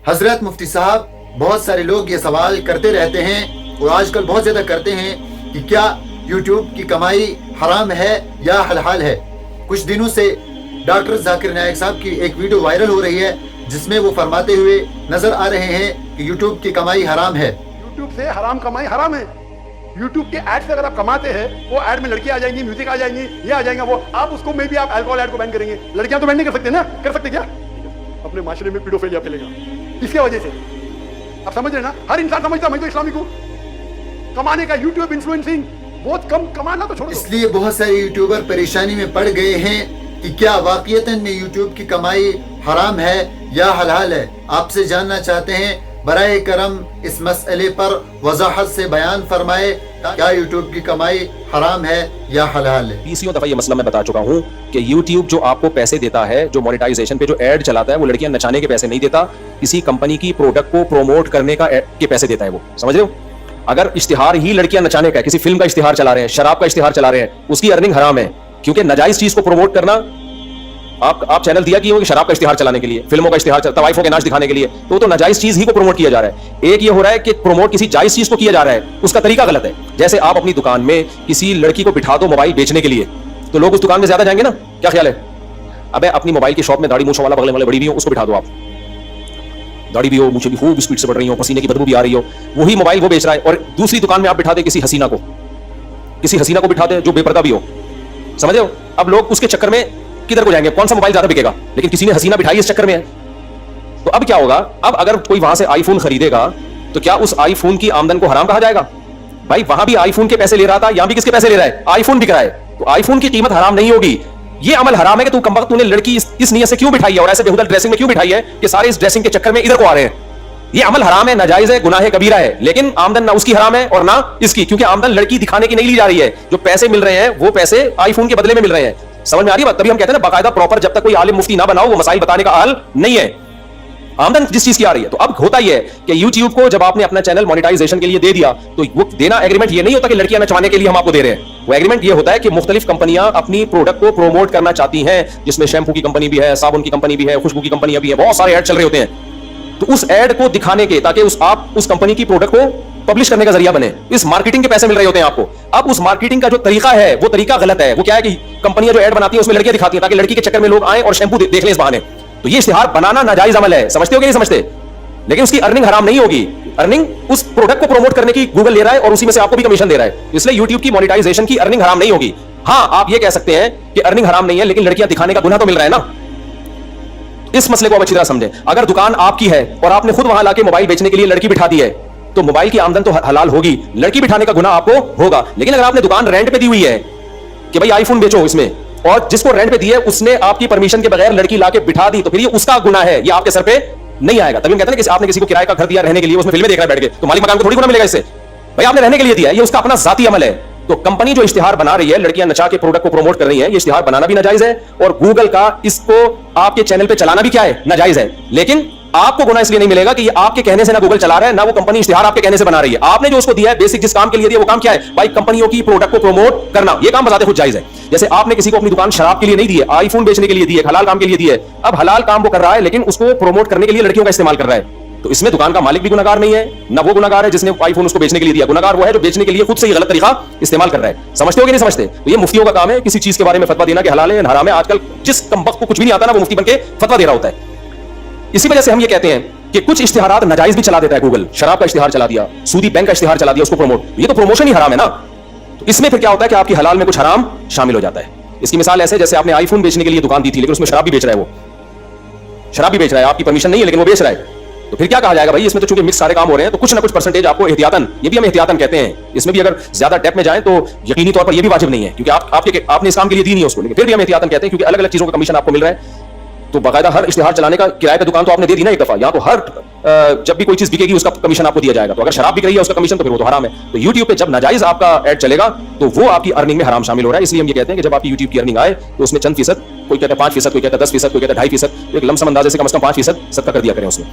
हजरत मुफ्ती साहब, बहुत सारे लोग ये सवाल करते रहते हैं और आजकल बहुत ज्यादा करते हैं कि क्या यूट्यूब की कमाई हराम है या हलाल है। कुछ दिनों से डॉक्टर जाकिर नायक साहब की एक वीडियो वायरल हो रही है जिसमें वो फरमाते हुए नजर आ रहे हैं कि यूट्यूब की कमाई हराम है। यूट्यूब से हराम कमाई हराम है। यूट्यूब के ऐड से अगर आप कमाते हैं, वो ऐड में लड़कियां आ जाएंगी, म्यूजिक आ जाएंगी, ये आ जाएगा, वो आप उसको में भी आप अल्कोहल ऐड को बैन करेंगे। लड़कियां तो बैन नहीं कर सकते ना, कर सकते क्या? अपने माशरे में पीडोफिलिया फैलेगा इसके वजह से। आप समझ रहे ना, हर इंसान समझता मैं तो इस्लामी को कमाने का यूट्यूब इन्फ्लुएंसिंग बहुत कम कमाना तो छोड़ दो। इसलिए बहुत सारे यूट्यूबर परेशानी में पड़ गए हैं कि क्या वाकईतन में यूट्यूब की कमाई हराम है या हलाल है। आपसे जानना चाहते हैं, बराए करम इस मसले पर वजाहत से बयान फरमाए, क्या यूट्यूब की कमाई हराम है या हलाल है। 20 दफा ये मसला मैं बता चुका हूँ कि यूट्यूब जो आपको पैसे देता है, जो मोनेटाइजेशन पे जो एड चलाता है, वो लड़कियां नचाने के पैसे नहीं देता, किसी कंपनी की प्रोडक्ट को प्रोमोट करने के पैसे देता है। वो समझ रहे हो? अगर इश्तिहार ही लड़कियां नचाने का, किसी फिल्म का इश्तिहार चला रहे हैं, शराब का इश्तिहार चला रहे हैं, उसकी अर्निंग हराम है। क्योंकि नाजायज चीज को प्रोमोट करना, आप चैनल दिया कि शराब का इश्तिहार चलाने के लिए, फिल्मों का इश्तिहार, तवाइफों के नाच दिखाने के लिए, तो नाजायज चीज ही को प्रमोट किया जा रहा है। एक ये हो रहा है कि प्रमोट किसी जायज चीज को किया जा रहा है, उसका तरीका गलत है। जैसे आप अपनी दुकान में किसी लड़की को बिठा दो मोबाइल बेचने के लिए, तो लोग उस दुकान में ज्यादा जाएंगे ना? क्या ख्याल है? अबे अपनी मोबाइल की शॉप में दाढ़ी मूंछों वाला बगल वाले बड़ी भी हो, उसको बिठा दो। आप दाढ़ी भी हो, मूंछें भी खूब स्पीड से बढ़ रही हो, पसीने की बदबू भी आ रही हो, वही मोबाइल वो बेच रहा है। और दूसरी दुकान में आप बिठा दे किसी हसीना को बिठा दे जो बेपर्दा भी हो। समझ रहे हो? अब लोग उसके चक्कर में किधर को जाएंगे? कौन सा मोबाइल ज्यादा बिकेगा? लेकिन किसी ने हसीना बिठाई इस चक्कर में है, तो अब क्या होगा? अब अगर कोई वहां से आईफोन खरीदेगा तो क्या उस आईफोन की आमदन को हराम कहा जाएगा? भाई वहां भी आईफोन के पैसे ले रहा था, यहां भी किसके पैसे ले रहा है? आईफोन बिक रहा है, तो आईफोन की कीमत हराम नहीं होगी। ये अमल हराम है कि तूने लड़की इस नियत से क्यों बिठाई है और ऐसे बेहुदा ड्रेसिंग में क्यों बिठाई है कि सारे इस ड्रेसिंग के चक्कर में इधर को आ रहे हैं। ये अमल हराम है, नाजायज है, गुनाह कबीरा है। लेकिन आमदन ना उसकी हराम है और ना इसकी, क्योंकि आमदन लड़की दिखाने की नहीं ली जा रही है। जो पैसे मिल रहे हैं वो पैसे आईफोन के बदले में मिल रहे हैं। समझ में आ रही है बात? तभी हम कहते हैं ना, बाकायदा प्रॉपर जब तक कोई आलिम मुफ्ती ना बनाओ वो मसाइल बताने का हाल नहीं है। आमदन जिस चीज की आ रही है, तो अब होता ही है कि YouTube को जब आपने अपना चैनल मोनेटाइजेशन के लिए दे दिया, तो वो देना एग्रीमेंट ये नहीं होता कि लड़कियां नचवाने के लिए हम आपको दे रहे हैं। वो एग्रीमेंट ये होता है कि मुख्तलिफ कंपनियां अपनी प्रोडक्ट को प्रोमोट करना चाहती हैं, जिसमें शैम्पू की कंपनी भी है, साबुन की कंपनी भी है, खुशबू की कंपनियां भी है, बहुत सारे ऐड चल रहे होते हैं। तो उस ऐड को दिखाने के, ताकि आप उस कंपनी की प्रोडक्ट को पब्लिश करने का जरिया बने, इस मार्केटिंग के पैसे मिल रहे होते हैं आपको। अब उस मार्केटिंग का जो तरीका है वो तरीका गलत है। वो क्या है कि कंपनियां जो ऐड बनाती हैं उसमें लड़कियां दिखाती हैं ताकि लड़की के चक्कर में लोग आए और शैम्पू देख लें इस बहाने। तो ये इश्तिहार बनाना नाजायज अमल है। समझते हो कि नहीं समझते? लेकिन उसकी अर्निंग हराम नहीं होगी। अर्निंग उस प्रोडक्ट को प्रमोट करने की गूगल ले रहा है और उसी में से आपको भी कमीशन दे रहा है। इसलिए यूट्यूब की मोनेटाइजेशन की अर्निंग हराम नहीं होगी। हां, आप ये कह सकते हैं कि अर्निंग हराम नहीं है, लेकिन लड़कियां दिखाने का गुनाह तो मिल रहा है ना। इस मसले को आप अच्छी तरह समझें। अगर दुकान आपकी है और आपने खुद वहां लाके मोबाइल बेचने के लिए लड़की बिठा दी है, तो मोबाइल की आमदन तो हलाल होगी, लड़की बिठाने का गुनाह आपको होगा। लेकिन अगर आपने दुकान रेंट पे दी हुई है कि भाई आईफोन बेचो इसमें, और जिसको रेंट पे दी है उसने आपकी परमिशन के बगैर लड़की लाके बिठा दी, तो फिर ये उसका गुनाह है, ये आपके सर पे नहीं आएगा। तभी हम कहते हैं कि आपने किसी को किराए का घर दिया रहने के लिए, उसमें फिल्में देख रहा है बैठ के, तो मालिक मकान को थोड़ी गुनाह मिलेगा इससे। भाई आपने रहने के लिए दिया, ये उसका अपना जाती अमल है। तो कंपनी जो इश्तिहार बना रही है, लड़कियां नचा के प्रोडक्ट को प्रमोट कर रही है, ये इश्तिहार बनाना भी नाजायज है, और गूगल का इसको आपके चैनल पे चलाना भी क्या है? नाजायज है। लेकिन आपको गुनाह इसलिए नहीं मिलेगा कि ये आपके कहने से ना गूगल चला रहा है, ना वो कंपनी इश्तिहार आपके कहने से बना रही है। आपने जो उसको दिया है, बेसिक जिस काम के लिए दिया, वो काम क्या है? भाई कंपनियों की प्रोडक्ट को प्रमोट करना, ये काम बजाते खुद जायज है। जैसे आपने किसी को अपनी दुकान शराब के लिए नहीं दी है, आईफोन बेचने के लिए दी है, हलाल काम के लिए दी है। अब हलाल काम वो कर रहा है, लेकिन उसको प्रमोट करने के लिए लड़कियों का इस्तेमाल कर रहा है, तो इसमें दुकान का मालिक भी गुनाहगार नहीं है, ना वो गुनाहगार है जिसने आईफोन उसको बेचने के लिए दिया। गुनाहगार वो है जो बेचने के लिए खुद से ही गलत तरीका इस्तेमाल कर रहा है। समझते हो कि नहीं समझते? तो ये मुफ्तियों का काम है किसी चीज के बारे में फतवा देना कि हलाल है या हराम है। आजकल जिस कमबख्त को कुछ भी नहीं आता ना, वो मुफ्ती बनके फतवा दे रहा होता है। इसी वजह से हम ये कहते हैं कि कुछ इश्तिहारात नाजायज भी चला देता है गूगल। शराब का इश्तिहार चला दिया, सूदी बैंक का इश्तिहार चला दिया, उसको प्रमोट, ये तो प्रमोशन ही हराम है ना। तो इसमें फिर क्या होता है कि आपकी हलाल में कुछ हराम शामिल हो जाता है। इसकी मिसाल ऐसे, जैसे आपने आईफोन बेचने के लिए दुकान दी थी, लेकिन उसमें शराब भी बेच रहा है, वो शराब भी बेच रहा है, आपकी परमिशन नहीं है लेकिन वो बेच रहा है, तो फिर क्या कहा जाएगा? भाई इसमें तो चूंकि मिक्स सारे काम हो रहे हैं, तो कुछ ना कुछ परसेंटेज आपको एहतियातन, ये भी हम एहतियातन कहते हैं, इसमें भी अगर ज्यादा डेप्थ में जाएं तो यकीनी तौर पर ये भी वाजिब नहीं है, क्योंकि आपने इस काम के लिए दी नहीं है उसको, लेकिन फिर भी हम एहतियातन कहते हैं क्योंकि अलग अलग चीजों का कमीशन आपको मिल रहा है। तो बाकायदा हर इश्तिहार चलाने का किराए पे दुकान तो आपने दे दी ना एक दफा, यहाँ तो हर जब भी कोई चीज बिकेगी उसका कमीशन आपको दिया जाएगा। तो अगर शराब बिक रही है उसका कमीशन, तो फिर वो तो हराम है। तो YouTube पे जब नाजायज आपका ऐड चलेगा तो वो आपकी अर्निंग में हराम शामिल हो रहा है। इसलिए हम ये कहते हैं कि जब आपकी YouTube की अर्निंग आए तो उसमें चंद फीसद, कोई कहता है 5%, कोई कहता है 10%, कोई कहता है 2.5%, एक लमसम अंदाजे से कम 5% सदका कर दिया करें उसमें।